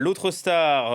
L'autre star,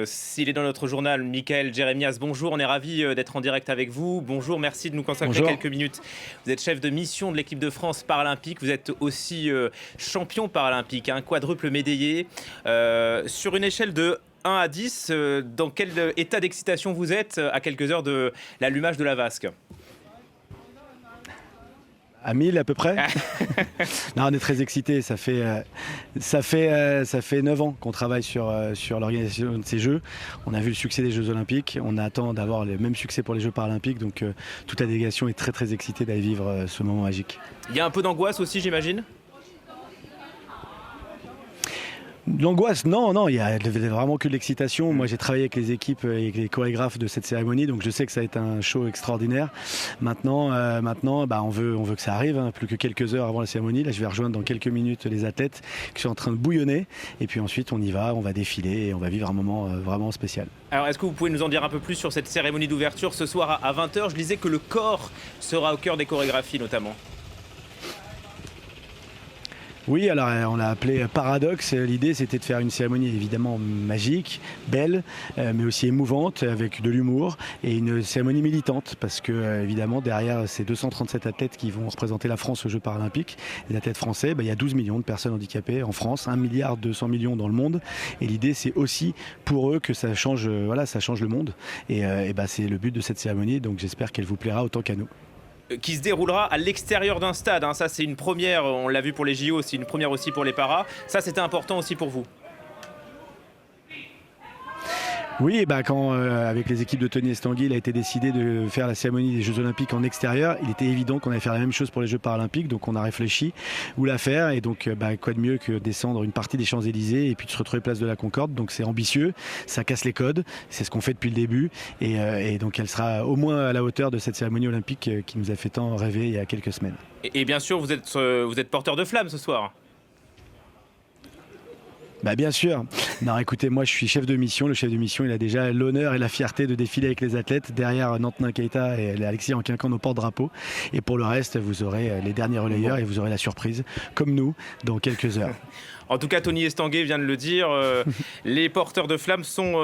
s'il est dans notre journal, Michael Jeremias, bonjour, on est ravi d'être en direct avec vous. Bonjour, merci de nous consacrer Bonjour. quelques minutes. Vous êtes chef de mission de l'équipe de France paralympique, vous êtes aussi champion paralympique, un quadruple médaillé. Sur une échelle de 1 à 10, dans quel état d'excitation vous êtes à quelques heures de l'allumage de la vasque? À 1000 à peu près. Non, on est très excités. Ça fait 9 ans qu'on travaille sur l'organisation de ces Jeux. On a vu le succès des Jeux Olympiques. On attend d'avoir le même succès pour les Jeux Paralympiques. Donc toute la délégation est très très excitée d'aller vivre ce moment magique. Il y a un peu d'angoisse aussi, j'imagine? L'angoisse, non, il y a vraiment que de l'excitation. Moi, j'ai travaillé avec les équipes et avec les chorégraphes de cette cérémonie, donc je sais que ça va être un show extraordinaire. Maintenant, on veut que ça arrive, hein, plus que quelques heures avant la cérémonie. Là, je vais rejoindre dans quelques minutes les athlètes qui sont en train de bouillonner. Et puis ensuite, on y va, on va défiler et on va vivre un moment vraiment spécial. Alors, est-ce que vous pouvez nous en dire un peu plus sur cette cérémonie d'ouverture ce soir à 20h? Je disais que le corps sera au cœur des chorégraphies notamment. Oui, alors on l'a appelé Paradoxe. L'idée, c'était de faire une cérémonie évidemment magique, belle, mais aussi émouvante, avec de l'humour, et une cérémonie militante, parce que évidemment, derrière ces 237 athlètes qui vont représenter la France aux Jeux Paralympiques, les athlètes français, il y a 12 millions de personnes handicapées en France, 1,2 milliard dans le monde, et l'idée, c'est aussi pour eux que ça change, ça change le monde, et c'est le but de cette cérémonie, donc j'espère qu'elle vous plaira autant qu'à nous. Qui se déroulera à l'extérieur d'un stade, hein. Ça, c'est une première, on l'a vu pour les JO, c'est une première aussi pour les paras. Ça, c'était important aussi pour vous. Oui, quand avec les équipes de Tony Estanguet, il a été décidé de faire la cérémonie des Jeux Olympiques en extérieur. Il était évident qu'on allait faire la même chose pour les Jeux Paralympiques, donc on a réfléchi où la faire. Et donc, quoi de mieux que descendre une partie des Champs-Élysées et puis de se retrouver place de la Concorde. Donc c'est ambitieux, ça casse les codes, c'est ce qu'on fait depuis le début. Et donc elle sera au moins à la hauteur de cette cérémonie olympique qui nous a fait tant rêver il y a quelques semaines. Et bien sûr, vous êtes porteur de flamme ce soir. Bien sûr. Non, écoutez, moi je suis chef de mission. Le chef de mission, il a déjà l'honneur et la fierté de défiler avec les athlètes derrière Nantenin Keita et Alexis Anquincan, nos porte-drapeaux. Et pour le reste, vous aurez les derniers relayeurs et vous aurez la surprise, comme nous, dans quelques heures. En tout cas, Tony Estanguet vient de le dire, les porteurs de flammes sont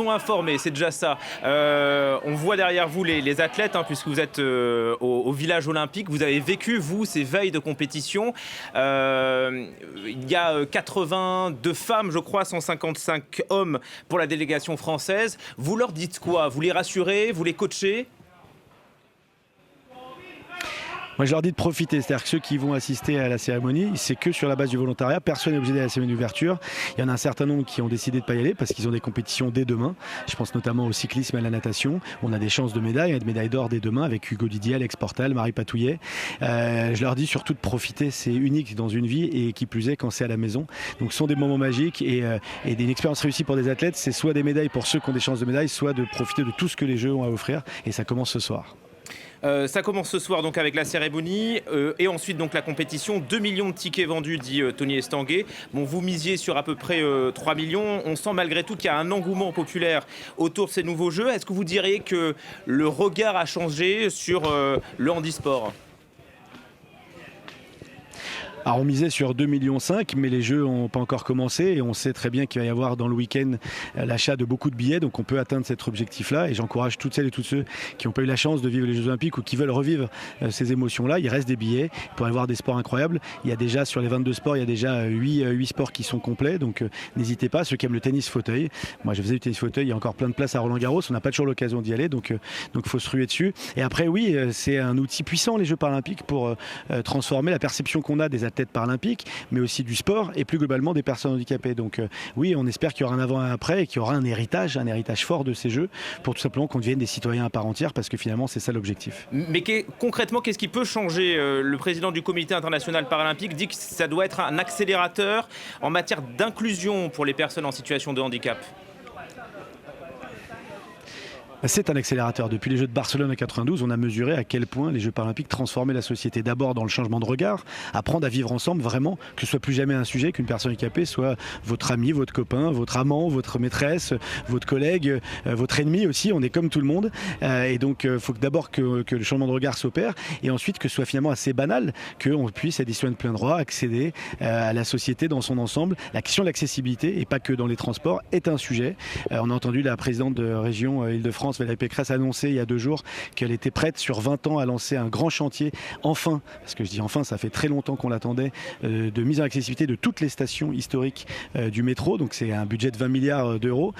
informés, c'est déjà ça. On voit derrière vous les athlètes, hein, puisque vous êtes au village olympique. Vous avez vécu, vous, ces veilles de compétition. Il y a 82 femmes, je crois, 155 hommes pour la délégation française. Vous leur dites quoi? Vous les rassurez? Vous les coachez? Moi, je leur dis de profiter. C'est-à-dire que ceux qui vont assister à la cérémonie, c'est que sur la base du volontariat. Personne n'est obligé d'aller à la cérémonie d'ouverture. Il y en a un certain nombre qui ont décidé de ne pas y aller parce qu'ils ont des compétitions dès demain. Je pense notamment au cyclisme et à la natation. On a des chances de médailles, de médailles d'or dès demain avec Hugo Didier, Alex Portal, Marie Patouillet. Je leur dis surtout de profiter. C'est unique dans une vie et qui plus est quand c'est à la maison. Donc, ce sont des moments magiques et une expérience réussie pour des athlètes. C'est soit des médailles pour ceux qui ont des chances de médailles, soit de profiter de tout ce que les Jeux ont à offrir. Et ça commence ce soir. Ça commence ce soir donc avec la cérémonie et ensuite donc la compétition. 2 millions de tickets vendus, dit Tony Estanguet. Bon, vous misiez sur à peu près 3 millions. On sent malgré tout qu'il y a un engouement populaire autour de ces nouveaux Jeux. Est-ce que vous diriez que le regard a changé sur le handisport? Alors on misait sur 2,5 millions, mais les Jeux n'ont pas encore commencé et on sait très bien qu'il va y avoir dans le week-end l'achat de beaucoup de billets, donc on peut atteindre cet objectif-là et j'encourage toutes celles et tous ceux qui n'ont pas eu la chance de vivre les Jeux Olympiques ou qui veulent revivre ces émotions-là. Il reste des billets pour aller voir des sports incroyables. Il y a déjà sur les 22 sports, il y a déjà 8 sports qui sont complets, donc n'hésitez pas, ceux qui aiment le tennis fauteuil. Moi je faisais du tennis fauteuil, il y a encore plein de places à Roland-Garros, on n'a pas toujours l'occasion d'y aller, donc il faut se ruer dessus. Et après oui, c'est un outil puissant les Jeux Paralympiques pour transformer la perception qu'on a des athlètes paralympiques, mais aussi du sport et plus globalement des personnes handicapées. Donc oui, on espère qu'il y aura un avant et un après et qu'il y aura un héritage fort de ces Jeux pour tout simplement qu'on devienne des citoyens à part entière parce que finalement c'est ça l'objectif. Mais concrètement, qu'est-ce qui peut changer? Le président du Comité international paralympique dit que ça doit être un accélérateur en matière d'inclusion pour les personnes en situation de handicap. C'est un accélérateur. Depuis les Jeux de Barcelone en 92, on a mesuré à quel point les Jeux paralympiques transformaient la société. D'abord dans le changement de regard, apprendre à vivre ensemble vraiment, que ce soit plus jamais un sujet qu'une personne handicapée soit votre ami, votre copain, votre amant, votre maîtresse, votre collègue, votre ennemi aussi. On est comme tout le monde. Et donc il faut d'abord que le changement de regard s'opère et ensuite que ce soit finalement assez banal qu'on puisse, à des citoyens de plein droit, accéder à la société dans son ensemble. La question de l'accessibilité, et pas que dans les transports, est un sujet. On a entendu la présidente de région Île-de-France, Valérie Pécresse, annoncer il y a 2 jours qu'elle était prête sur 20 ans à lancer un grand chantier, enfin, parce que je dis enfin, ça fait très longtemps qu'on l'attendait, de mise en accessibilité de toutes les stations historiques du métro. Donc c'est un budget de 20 milliards d'euros.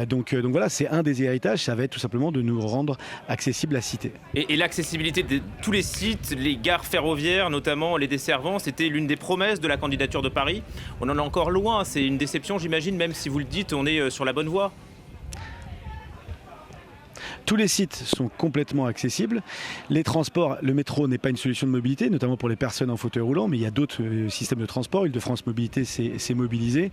Donc voilà, c'est un des héritages, ça va être tout simplement de nous rendre accessible la cité. Et l'accessibilité de tous les sites, les gares ferroviaires, notamment les desservants, c'était l'une des promesses de la candidature de Paris. On en est encore loin, c'est une déception j'imagine, même si vous le dites, on est sur la bonne voie. Tous les sites sont complètement accessibles. Les transports, le métro n'est pas une solution de mobilité, notamment pour les personnes en fauteuil roulant, mais il y a d'autres systèmes de transport. Île-de-France Mobilité s'est mobilisée.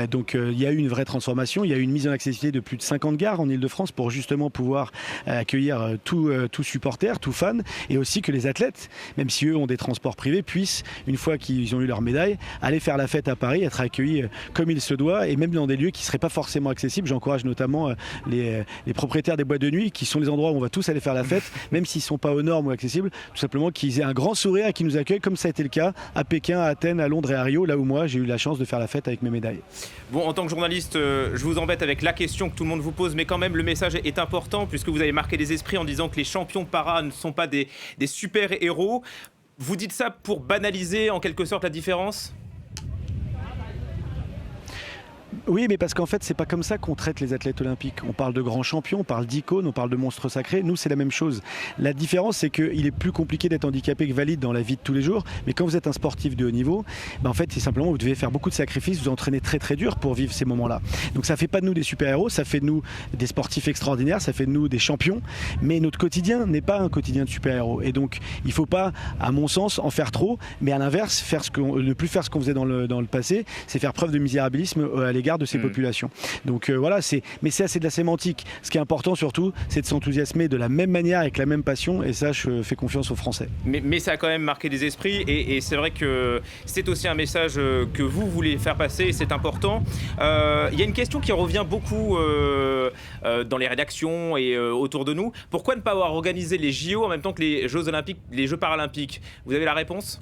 Donc il y a eu une vraie transformation. Il y a eu une mise en accessibilité de plus de 50 gares en Île-de-France pour justement pouvoir accueillir tout supporter, tout fan, et aussi que les athlètes, même si eux ont des transports privés, puissent, une fois qu'ils ont eu leur médaille, aller faire la fête à Paris, être accueillis comme il se doit, et même dans des lieux qui ne seraient pas forcément accessibles. J'encourage notamment les propriétaires des boîtes de nuit, qui sont les endroits où on va tous aller faire la fête, même s'ils ne sont pas aux normes ou accessibles, tout simplement qu'ils aient un grand sourire et qu'ils nous accueillent, comme ça a été le cas à Pékin, à Athènes, à Londres et à Rio, là où moi j'ai eu la chance de faire la fête avec mes médailles. Bon, en tant que journaliste, je vous embête avec la question que tout le monde vous pose, mais quand même le message est important, puisque vous avez marqué les esprits en disant que les champions para ne sont pas des super-héros. Vous dites ça pour banaliser en quelque sorte la différence ? Oui, mais parce qu'en fait, c'est pas comme ça qu'on traite les athlètes olympiques. On parle de grands champions, on parle d'icônes, on parle de monstres sacrés. Nous, c'est la même chose. La différence, c'est qu'il est plus compliqué d'être handicapé que valide dans la vie de tous les jours. Mais quand vous êtes un sportif de haut niveau, en fait, c'est simplement vous devez faire beaucoup de sacrifices, vous entraînez très très dur pour vivre ces moments-là. Donc ça fait pas de nous des super-héros, ça fait de nous des sportifs extraordinaires, ça fait de nous des champions. Mais notre quotidien n'est pas un quotidien de super-héros. Et donc, il faut pas, à mon sens, en faire trop. Mais à l'inverse, ne plus faire ce qu'on faisait dans le passé, c'est faire preuve de misérabilisme à l'égard de ces populations. Donc voilà, mais c'est assez de la sémantique. Ce qui est important surtout, c'est de s'enthousiasmer de la même manière, avec la même passion, et ça, je fais confiance aux Français. Mais ça a quand même marqué des esprits, et c'est vrai que c'est aussi un message que vous voulez faire passer, et c'est important. Il y a une question qui revient beaucoup dans les rédactions et autour de nous. Pourquoi ne pas avoir organisé les JO en même temps que les Jeux Olympiques, les Jeux Paralympiques ? Vous avez la réponse ?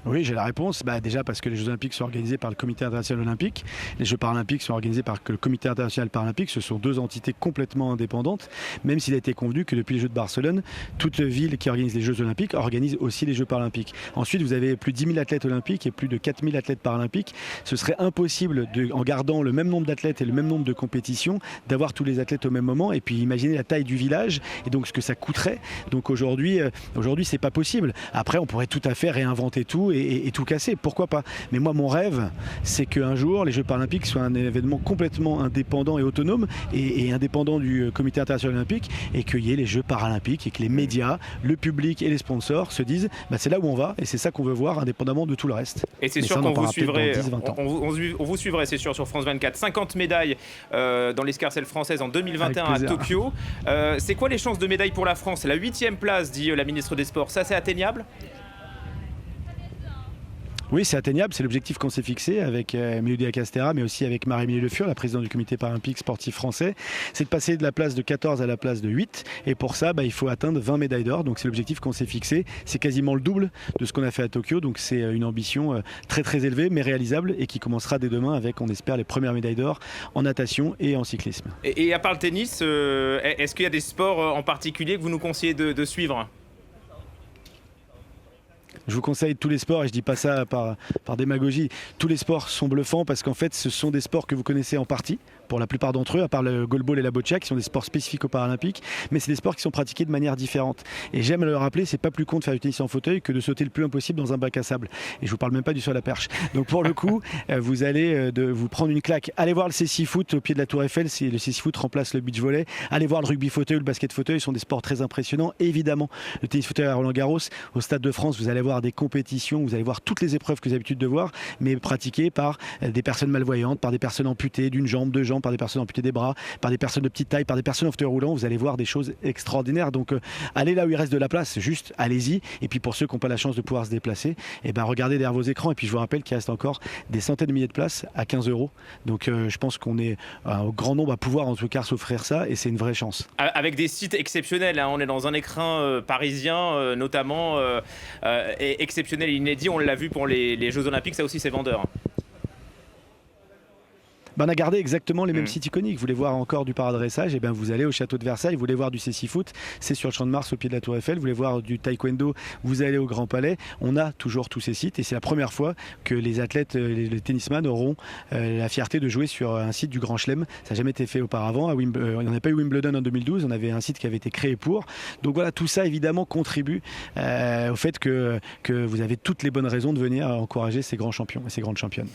Oui, j'ai la réponse. Déjà parce que les Jeux Olympiques sont organisés par le Comité international olympique. Les Jeux paralympiques sont organisés par le Comité international paralympique. Ce sont 2 entités complètement indépendantes, même s'il a été convenu que depuis les Jeux de Barcelone, toute ville qui organise les Jeux Olympiques organise aussi les Jeux paralympiques. Ensuite, vous avez plus de 10 000 athlètes olympiques et plus de 4 000 athlètes paralympiques. Ce serait impossible, en gardant le même nombre d'athlètes et le même nombre de compétitions, d'avoir tous les athlètes au même moment. Et puis imaginez la taille du village et donc ce que ça coûterait. Donc aujourd'hui, c'est pas possible. Après, on pourrait tout à fait réinventer tout et tout casser, pourquoi pas. Mais moi, mon rêve, c'est qu'un jour, les Jeux paralympiques soient un événement complètement indépendant et autonome et indépendant du Comité international olympique, et qu'il y ait les Jeux paralympiques et que les médias, le public et les sponsors se disent c'est là où on va, et c'est ça qu'on veut voir, indépendamment de tout le reste. Et c'est sûr qu'on vous suivrait, on vous suivrait, c'est sûr, sur France 24. 50 médailles dans l'escarcelle française en 2021 à Tokyo. C'est quoi les chances de médaille pour la France ? La 8e place, dit la ministre des Sports. Ça, c'est atteignable ? Oui, c'est atteignable, c'est l'objectif qu'on s'est fixé avec Mélodie Castera, mais aussi avec Marie-Émilie Le Fur, la présidente du comité paralympique sportif français. C'est de passer de la place de 14 à la place de 8, et pour ça, il faut atteindre 20 médailles d'or, donc c'est l'objectif qu'on s'est fixé. C'est quasiment le double de ce qu'on a fait à Tokyo, donc c'est une ambition très très élevée, mais réalisable, et qui commencera dès demain avec, on espère, les premières médailles d'or en natation et en cyclisme. Et à part le tennis, est-ce qu'il y a des sports en particulier que vous nous conseillez de suivre ? Je vous conseille tous les sports, et je dis pas ça par démagogie. Tous les sports sont bluffants parce qu'en fait, ce sont des sports que vous connaissez en partie, pour la plupart d'entre eux, à part le goalball et la boccia, qui sont des sports spécifiques aux Paralympiques, mais c'est des sports qui sont pratiqués de manière différente. Et j'aime le rappeler, c'est pas plus con de faire du tennis en fauteuil que de sauter le plus loin possible dans un bac à sable. Et je vous parle même pas du saut à la perche. Donc pour le coup, vous allez vous prendre une claque. Allez voir le C6 foot au pied de la Tour Eiffel, le C6 foot remplace le beach volley. Allez voir le rugby fauteuil ou le basket fauteuil, ce sont des sports très impressionnants. Et évidemment, le tennis fauteuil à Roland-Garros, au Stade de France, vous allez voir voir des compétitions, vous allez voir toutes les épreuves que vous avez l'habitude de voir, mais pratiquées par des personnes malvoyantes, par des personnes amputées d'une jambe, deux jambes, par des personnes amputées des bras, par des personnes de petite taille, par des personnes en fauteuil roulant. Vous allez voir des choses extraordinaires. Donc allez là où il reste de la place, juste allez-y. Et puis pour ceux qui n'ont pas la chance de pouvoir se déplacer, regardez derrière vos écrans. Et puis je vous rappelle qu'il reste encore des centaines de milliers de places à 15 €. Donc je pense qu'on est un grand nombre à pouvoir en tout cas s'offrir ça, et c'est une vraie chance. Avec des sites exceptionnels, hein. On est dans un écrin parisien notamment exceptionnel et inédit. On l'a vu pour les Jeux Olympiques, ça aussi c'est vendeur. On a gardé exactement les mêmes sites iconiques. Vous voulez voir encore du paradressage, et vous allez au château de Versailles. Vous voulez voir du cécifoot, c'est sur le Champ de Mars au pied de la Tour Eiffel. Vous voulez voir du taekwondo, vous allez au Grand Palais. On a toujours tous ces sites, et c'est la première fois que les athlètes, les tennisman auront la fierté de jouer sur un site du Grand Chelem. Ça n'a jamais été fait auparavant. On n'a pas eu Wimbledon en 2012, on avait un site qui avait été créé pour. Donc voilà, tout ça évidemment contribue au fait que vous avez toutes les bonnes raisons de venir encourager ces grands champions et ces grandes championnes.